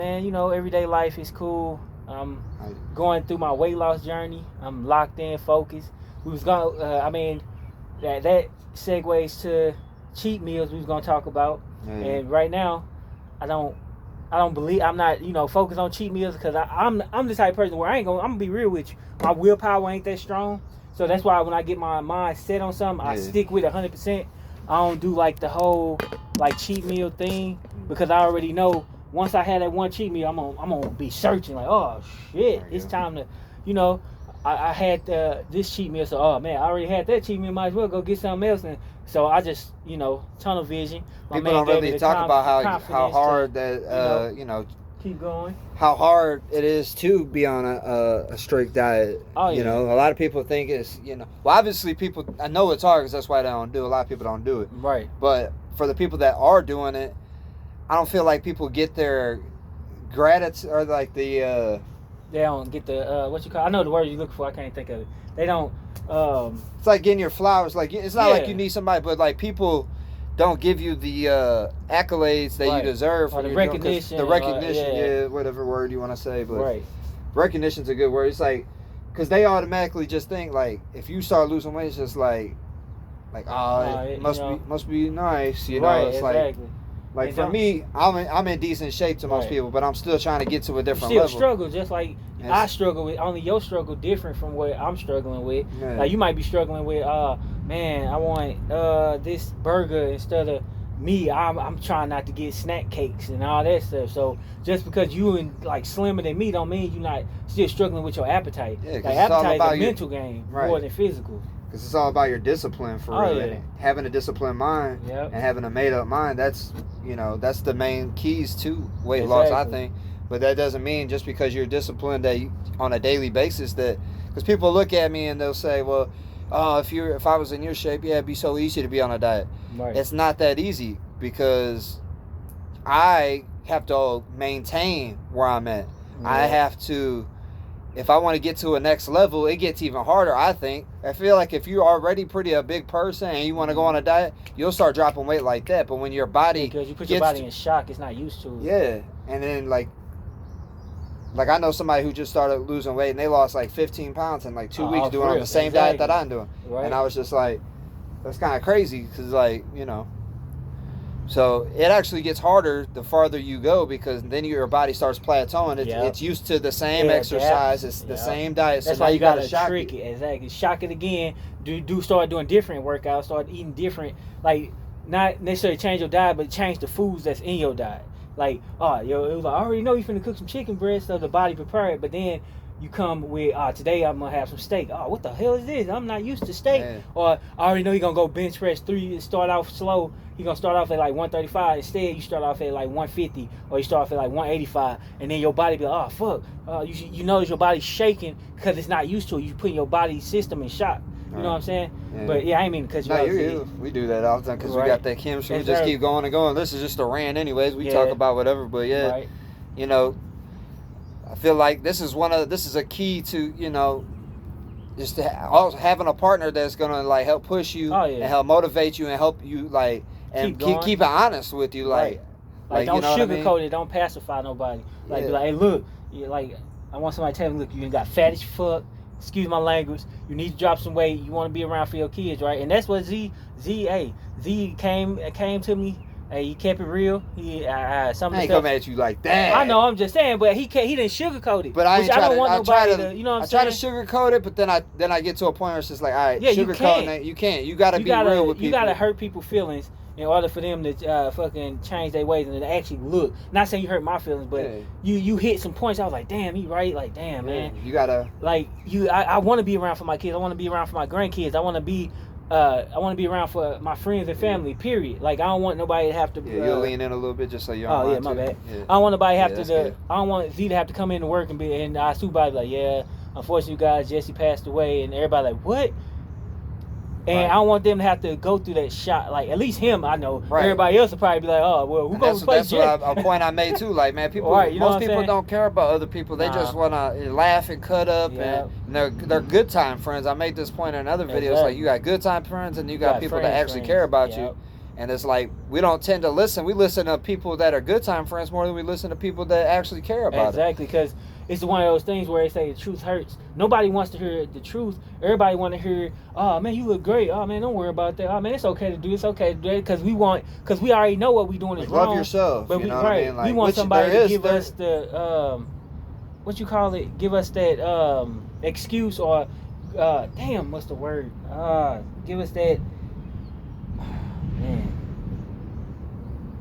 And everyday life is cool. I'm going through my weight loss journey. I'm locked in, focused. We was going. That segues to cheat meals. We was gonna talk about. Yeah. And right now, I don't. I don't believe I'm not focused on cheat meals because I'm the type of person where I'm gonna be real with you. My willpower ain't that strong, so that's why when I get my mind set on something, I stick with it 100%. I don't do like the whole like cheat meal thing because I already know once I had that one cheat meal, I'm gonna be searching like, oh shit, it's time to, I had this cheat meal, so oh man, I already had that cheat meal, might as well go get something else. And so I just tunnel vision. People don't really talk about how hard that keep going. How hard it is to be on a strict diet. Oh, yeah. A lot of people think it's well, obviously I know it's hard because that's why they don't do it. A lot of people don't do it. Right. But for the people that are doing it, I don't feel like people get their gratitude or like the. They don't get the what you call. I know the word you look for. I can't think of it. They don't. It's like getting your flowers. Like it's not like you need somebody, but like people don't give you the accolades that you deserve for the recognition. The recognition, whatever word you want to say, but recognition's a good word. It's like because they automatically just think like if you start losing weight, it's just like it must be nice, It's exactly. Like for me, I'm in decent shape to most people, but I'm still trying to get to a different level. Still struggle, just like I struggle with. Only your struggle different from what I'm struggling with. Yeah. Like you might be struggling with, man, I want this burger instead of me. I'm trying not to get snack cakes and all that stuff. So just because you like slimmer than me, don't mean you're not still struggling with your appetite. Yeah, like appetite is a mental game more than physical. Because it's all about your discipline for real. Yeah. Having a disciplined mind and having a made up mind, that's the main keys to weight loss, I think. But that doesn't mean just because you're disciplined on a daily basis because people look at me and they'll say, well, if I was in your shape, it'd be so easy to be on a diet. Right. It's not that easy because I have to maintain where I'm at. Yeah. I have to. If I want to get to a next level, it gets even harder, I think. I feel like if you're already a big person and you want to go on a diet, you'll start dropping weight like that. But when your body because you put your body in shock, it's not used to it. Yeah. And then like I know somebody who just started losing weight and they lost like 15 pounds in like 2 weeks doing on the same diet that I'm doing. Right. And I was just like, that's kind of crazy because so it actually gets harder the farther you go because then your body starts plateauing. It's used to the same exercise, it's the same diet. That's so why now you gotta trick it. Exactly. Shock it again. Do start doing different workouts. Start eating different. Like not necessarily change your diet, but change the foods that's in your diet. Like it was like I already know you finna cook some chicken breast so the body prepare it, but then you come with today I'm gonna have some steak. Oh, what the hell is this? I'm not used to steak. Man. Or I already know you're gonna go bench press 3. Start off slow. You're gonna start off at like 135. Instead, you start off at like 150, or you start off at like 185, and then your body be like, oh fuck. You notice your body's shaking because it's not used to it. You putting your body system in shock. You know what I'm saying? Yeah. But I ain't mean to cut you off. We do that all the time because we got that chemistry. We just keep going and going. This is just a rant, anyways. We talk about whatever, but I feel like this is a key to just also having a partner that's gonna like help push you and help motivate you and help you like and keep it honest with you like don't sugarcoat it, don't pacify nobody. Like be like, hey look, I want somebody to tell me, look, you got fat as fuck. Excuse my language. You need to drop some weight. You want to be around for your kids, right? And that's what Z came to me. Hey, he kept it real. He some I ain't coming at you like that. I know. I'm just saying, but he didn't sugarcoat it. But I don't want nobody to. You know what I'm saying? I try to sugarcoat it, but then I get to a point where it's just like, all right, sugarcoating it. You can't. You gotta be real with people. You gotta hurt people's feelings in order for them to fucking change their ways and to actually look. Not saying you hurt my feelings, but you hit some points. I was like, damn, he right. Like, damn, man. You gotta I want to be around for my kids. I want to be around for my grandkids. I want to be around for my friends and family. Period. Like I don't want nobody to have to. You'll lean in a little bit just so you're. Oh yeah, my bad. Yeah. I don't want nobody have to. I don't want Z to have to come into work and our supervisor like, yeah, unfortunately, you guys, Jesse passed away, and everybody like, what? And I don't want them to have to go through that shot. Like, at least him, I know. Right. Everybody else will probably be like, oh, well, who going to replace Jesse? That's a point I made, too. Like, man, most people don't care about other people. They just want to laugh and cut up. And they're good time friends. I made this point in another videos. Like, you got good time friends and you got people that actually care about you. And it's like, we don't tend to listen. We listen to people that are good time friends more than we listen to people that actually care about Exactly, because it's one of those things where they say the truth hurts. Nobody wants to hear the truth. Everybody want to hear, oh man, you look great. Oh man, don't worry about that. Oh man, it's okay to do. It's okay to do it because we already know what we doing is it. wrong. Love yourself. But you know what I mean? Like, we want somebody to give us the what you call it? Give us that excuse or damn, what's the word? Give us that. Man.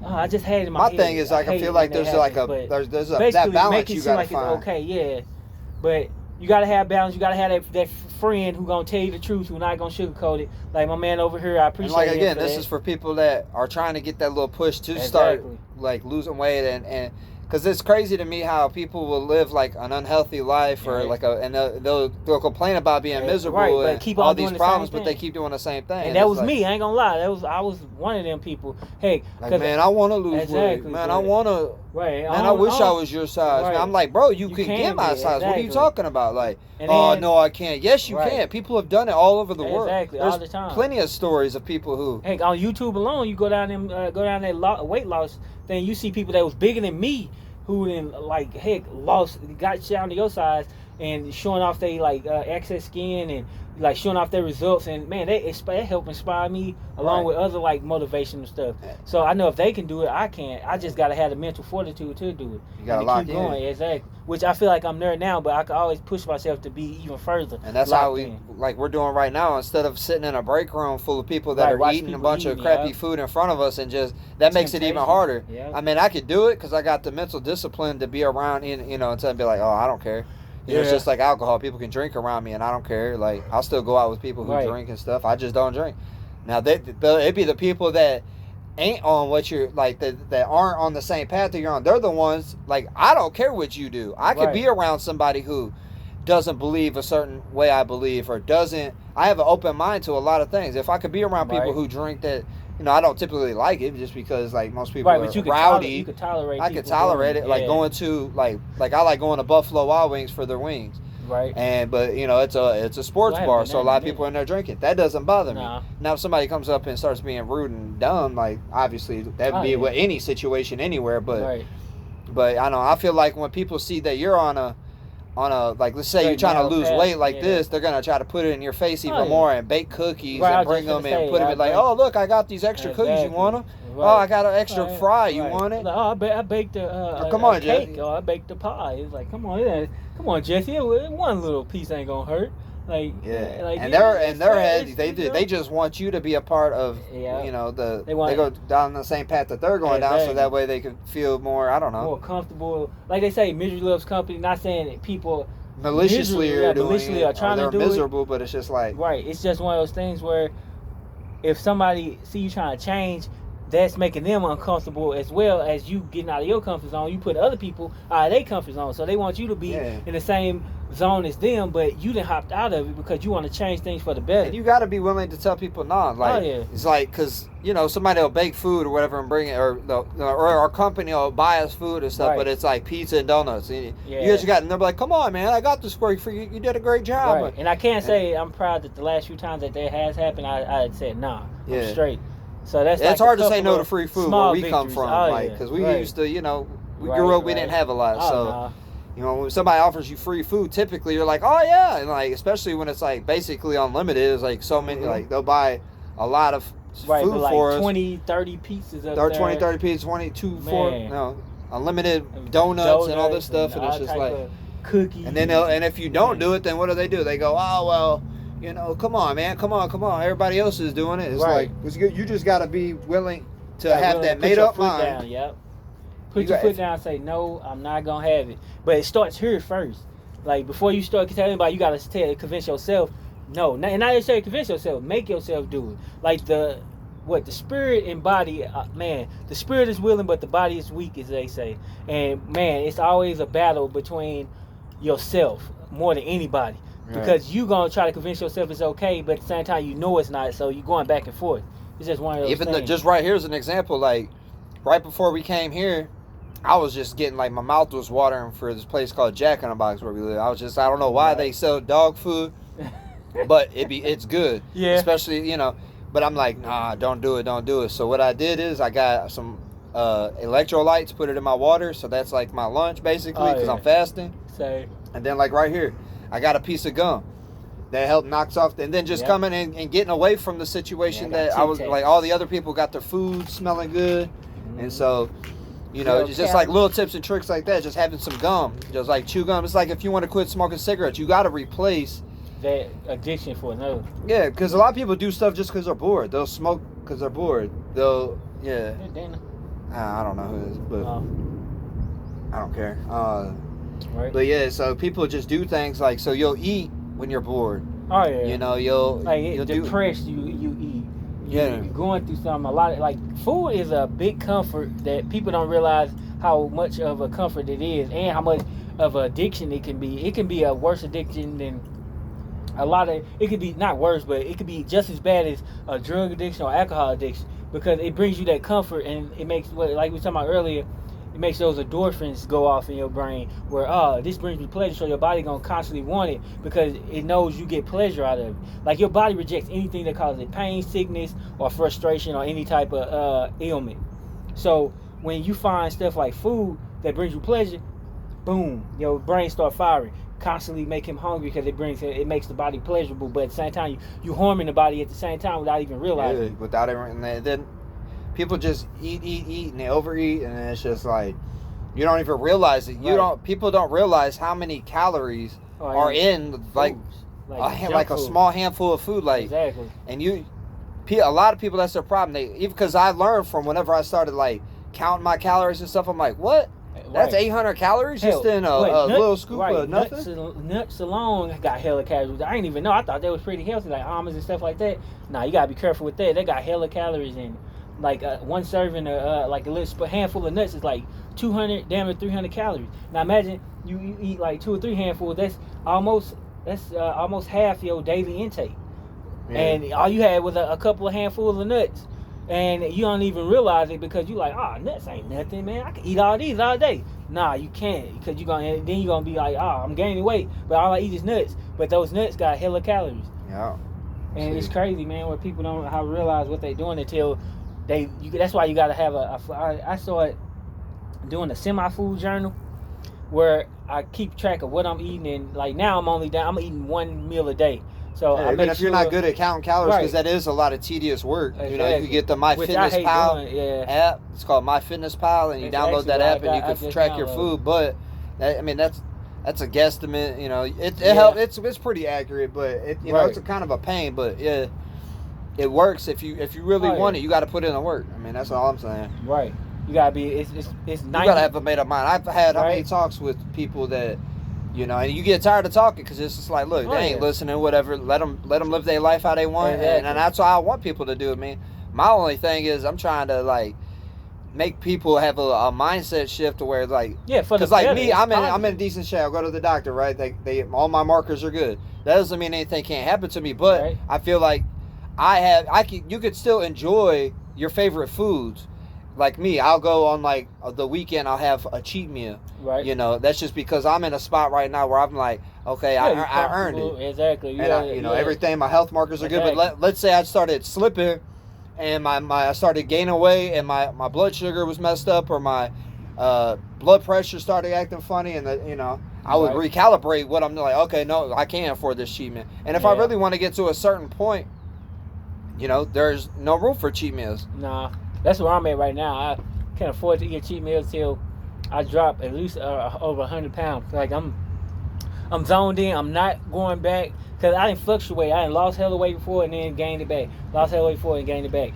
Oh, I just had it in my head. thing is, like, I feel like there's like there's a that balance you gotta find. Okay, yeah, but you gotta have balance. You gotta have that friend who gonna tell you the truth, who not gonna sugarcoat it. Like my man over here, I appreciate. And like him again, for this that. is for people that are trying to get that little push to start like losing weight and. Because it's crazy to me how people will live like an unhealthy life or like and they'll complain about being miserable and but keep all on these doing problems, the same but they thing. keep doing the same thing. And that was me. I ain't gonna lie. I was one of them people. Hey, like, man, I want to lose weight. Man, I want to. Right. Man, I wish I was your size. Right. Man, I'm like, bro, you can get my size. Exactly. What are you talking about? Like, and oh then, no, I can't. Yes, you can. People have done it all over the world. Exactly, all the time. Plenty of stories of people who. Hey, on YouTube alone, you go down that weight loss thing. You see people that was bigger than me. Who then like heck got down to your size and showing off they like excess skin and like showing off their results, and man, that helped inspire me along with other like motivational stuff. So I know if they can do it, I can. I just gotta have the mental fortitude to do it. You gotta lock keep going. Exactly. Which I feel like I'm there now, but I can always push myself to be even further. And that's how we're doing right now. Instead of sitting in a break room full of people that are eating a bunch of crappy food in front of us, and just that makes it even harder. Yeah. I mean, I could do it because I got the mental discipline to be around, until be like, oh, I don't care. It's just like alcohol. People can drink around me, and I don't care. Like, I'll still go out with people who drink and stuff. I just don't drink. Now, it'd be the people that ain't on what you're like that aren't on the same path that you're on. They're the ones like, I don't care what you do. I could be around somebody who doesn't believe a certain way I believe, or doesn't. I have an open mind to a lot of things. If I could be around people who drink that. I don't typically like it just because like most people are rowdy. You could tolerate. I could tolerate it. Like going to like I like going to Buffalo Wild Wings for their wings. Right. But it's a sports bar, so a lot of people are in there drinking. That doesn't bother me. Now if somebody comes up and starts being rude and dumb, like obviously that'd be with any situation anywhere. But I know I feel like when people see that you're on a like let's say you're trying to lose weight like this, they're gonna try to put it in your face even more and bake cookies and bring them and put them in like, oh look, I got these extra cookies, you want them? Oh, I got an extra fry, you want it? Like, oh, I baked a cake. Jesse. Oh, I baked a pie. It's like, come on, Jesse. One little piece ain't gonna hurt. Like, and their head, they just want you to be a part of, they go down the same path that they're going down, so that way they can feel more, I don't know, more comfortable. Like they say, misery loves company. Not saying that people maliciously are trying to do miserable, but it's just like It's just one of those things where if somebody see you trying to change, that's making them uncomfortable as well as you getting out of your comfort zone. You put other people out of their comfort zone, so they want you to be in the same zone as them, but you done hopped out of it because you want to change things for the better. And you got to be willing to tell people no. Like, it's like, because, somebody will bake food or whatever and bring it, or our company will buy us food and stuff, but it's like pizza and donuts. And you just and they're like, come on, man, I got this for you. You did a great job. Right. And I can't say I'm proud that the last few times that has happened, I had said, nah, I'm straight. So it's hard to say no to free food where we come from, because we used to, we grew up, we didn't have a lot, when somebody offers you free food, typically you're like, oh yeah, and like especially when it's like basically unlimited, it's like so many, like they'll buy a lot of food like for us, 20, 30 pieces up there, 20, 30 pieces, 22, 4, unlimited donuts and all this stuff, and it's just like cookies. And then and if you don't do it, then what do? They go, oh well. Come on, man. Come on. Everybody else is doing it. It's like, you just got to be willing to have that made up mind. Put your foot down and say, no, I'm not going to have it. But it starts here first. Like, before you start telling anybody, you got to convince yourself, no. And not necessarily convince yourself, make yourself do it. Like, the spirit and body, man, the spirit is willing, but the body is weak, as they say. And, man, it's always a battle between yourself more than anybody. Because you gonna try to convince yourself it's okay, but at the same time you know it's not, so you're going back and forth. It's just one of those things. Just right here's an example. Like right before we came here, I was just getting like my mouth was watering for this place called Jack in the Box where we live. I don't know why they sell dog food, but it's good. Yeah. Especially But I'm like, nah, don't do it. So what I did is I got some electrolytes, put it in my water. So that's like my lunch basically because I'm fasting. So, and then like right here, I got a piece of gum that helped knocks off. And then just coming in and getting away from the situation that I was like, all the other people got their food smelling good. And so, you know, it's just like little tips and tricks like that. Just having some gum, just like chew gum. It's like if you want to quit smoking cigarettes, you got to replace that addiction for another. Yeah, because a lot of people do stuff just because they're bored. They'll smoke because they're bored. They'll, Yeah, Dana. I don't know who it is, but I don't care. Right. But yeah, so people just do things like, so you'll eat when you're bored. Oh yeah. You know, you'll depressed. You eat. Yeah. You're going through something. A lot of, like, food is a big comfort that people don't realize how much of a comfort it is, and how much of an addiction it can be. It can be a worse addiction than a lot of. It could be not worse, but it could be just as bad as a drug addiction or alcohol addiction, because it brings you that comfort, and it makes, like we were talking about earlier, it makes those endorphins go off in your brain where, this brings me pleasure, so your body gonna constantly want it because it knows you get pleasure out of it. Like, your body rejects anything that causes it pain, sickness, or frustration, or any type of ailment. So when you find stuff like food that brings you pleasure, boom, your brain start firing. Constantly make him hungry because it makes the body pleasurable, but at the same time you harming the body at the same time without even realizing. Yeah, without even, and then people just eat, and they overeat, and it's just like you don't even realize it. People don't realize how many calories are in like a small handful of food. Like, exactly. And a lot of people, that's their problem. Even because I learned from whenever I started like counting my calories and stuff, I'm like, what? That's 800 calories just in a little scoop of nothing? Nuts alone got hella calories. I didn't even know. I thought that was pretty healthy, like almonds and stuff like that. Nah, you gotta be careful with that. They got hella calories in. Like one serving, like a little handful of nuts is like 200, damn near 300 calories. Now imagine you eat like 2 or 3 handfuls. That's almost half your daily intake. Yeah. And all you had was a couple of handfuls of nuts. And you don't even realize it because you like, nuts ain't nothing, man. I can eat all these all day. Nah, you can't, because you're gonna be like, I'm gaining weight, but all I eat is nuts. But those nuts got hella calories. Yeah. And it's crazy, man, where people don't realize what they're doing until that's why you gotta have I started doing a semi-food journal where I keep track of what I'm eating, and like now I'm eating 1 meal a day. So even if you're not good at counting calories, because that is a lot of tedious work. Exactly. You know, you get the MyFitnessPal app. It's called MyFitnessPal, and you download that app and you can track your food. But that's a guesstimate. You know, it helps. It's pretty accurate, but it's a kind of a pain. But yeah, it works if you really want it. You got to put in the work. I mean, that's all I'm saying. Right. You gotta be. It's you gotta have a made up mind. I've had many talks with people that. You know, and you get tired of talking because it's just like, look, they ain't listening, whatever. Let them live their life how they want, and that's how I want people to do it. Man, my only thing is I'm trying to like make people have a mindset shift to where like, because like me, I'm in decent shape. I go to the doctor, right? They all my markers are good. That doesn't mean anything can't happen to me, but I feel like you could still enjoy your favorite foods. Like me, I'll go on like the weekend, I'll have a cheat meal. Right. You know, that's just because I'm in a spot right now where I'm like, okay, I earned it. Exactly. And everything, my health markers are good. But let's say I started slipping and I started gaining weight and my blood sugar was messed up, or my blood pressure started acting funny, and I would recalibrate what I'm like, okay, no, I can't afford this cheat meal. And if I really want to get to a certain point, there's no room for cheat meals. Nah. That's where I'm at right now. I can't afford to eat cheat meals till I drop at least over 100 pounds. Like I'm zoned in. I'm not going back because I didn't fluctuate. I didn't lost hella weight before and then gained it back. Lost hella weight before and gained it back.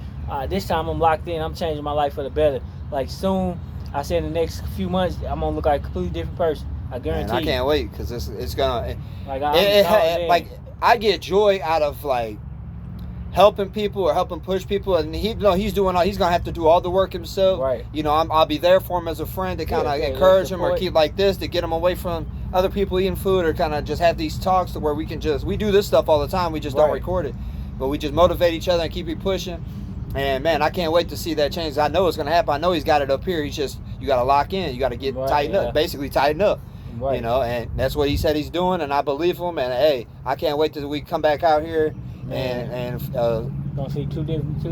This time I'm locked in. I'm changing my life for the better. Like soon, I say in the next few months, I'm gonna look like a completely different person. I guarantee. Man, I can't wait because it's gonna. Like I get joy out of like helping people or helping push people, and he's gonna have to do all the work himself. Right. I'll be there for him as a friend to kind of encourage him or keep like this to get him away from other people eating food, or kind of just have these talks to where we do this stuff all the time. We just don't record it, but we just motivate each other and keep it pushing. And man, I can't wait to see that change. I know it's gonna happen. I know he's got it up here. He's just, you got to lock in. You got to get tighten up, basically tighten up. Right. And that's what he said he's doing, and I believe him. And hey, I can't wait till we come back out here and Gonna see two different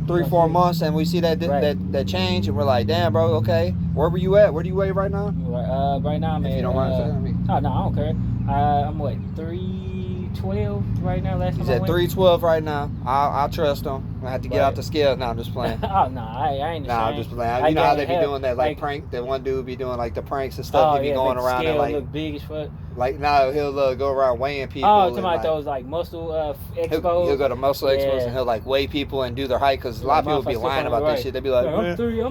3-4 months, and we see that Right. that change, and we're like, damn, bro, okay. Where were you at? Where do you weigh right now? Right now I'm If at. you don't mind saying, I mean. Oh no, I don't care. I'm what 312 right now. Last He's time I at went. 312 right now. I trust him. I have to get Right. out the scale. No, I'm just playing. Oh no, I ain't. Nah, I'm just playing. You know how they be doing that, like prank. That one dude be doing like the pranks and stuff. Oh, He be yeah, going make the around scale and like, look big as fuck. no, he'll go around weighing people. Oh, and, talking about like, those like muscle He'll expos. go to muscle expos Yeah. and he'll like weigh people and do their height because a lot of people be Motherfuckers lying still about right. that shit. They be like, I'm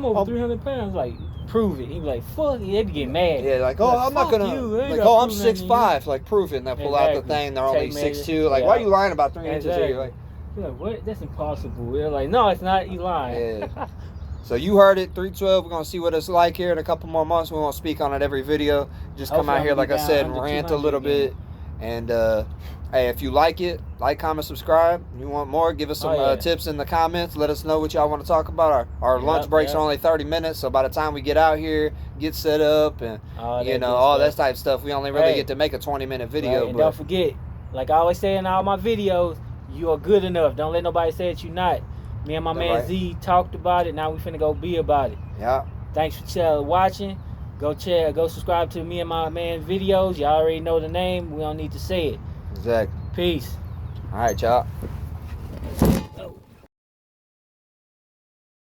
over I'm- 300 pounds. Like, prove it. He be like, fuck it. They be getting mad. yeah, like, oh, Like, I'm not fuck gonna, you, I ain't like, gotta oh, I'm prove nothing to you. 6'5", like, proof it, and they pull out the Exactly. thing, they're only Tape measure. 6'2", like, Yeah. why are you lying about 3 inches Exactly. here? Like, You're like, what? That's impossible. They're like, no, it's not. You lying. Yeah. So you heard it, 312. We're gonna see what it's like here in a couple more months. We won't speak on it every video. Just come Hopefully out here, I'm like I down said, under rant a 200 little again. bit. And hey, if you like it, like, comment, subscribe. You want more? Give us some yeah. tips in the comments. Let us know what y'all want to talk about. Our Yep, lunch breaks yep. are only 30 minutes, so by the time we get out here, get set up, and All you that know, good all that stuff. type of stuff, we only really Hey. get to make a 20-minute video. Right, and But don't forget, like I always say in all my videos, you are good enough. Don't let nobody say that you're not. Me and my man Right. Z talked about it. Now we finna go be about it. yeah, Thanks for watching. Go subscribe to me and my man videos. Y'all already know the name. We don't need to say it. exactly. Peace. All right, y'all.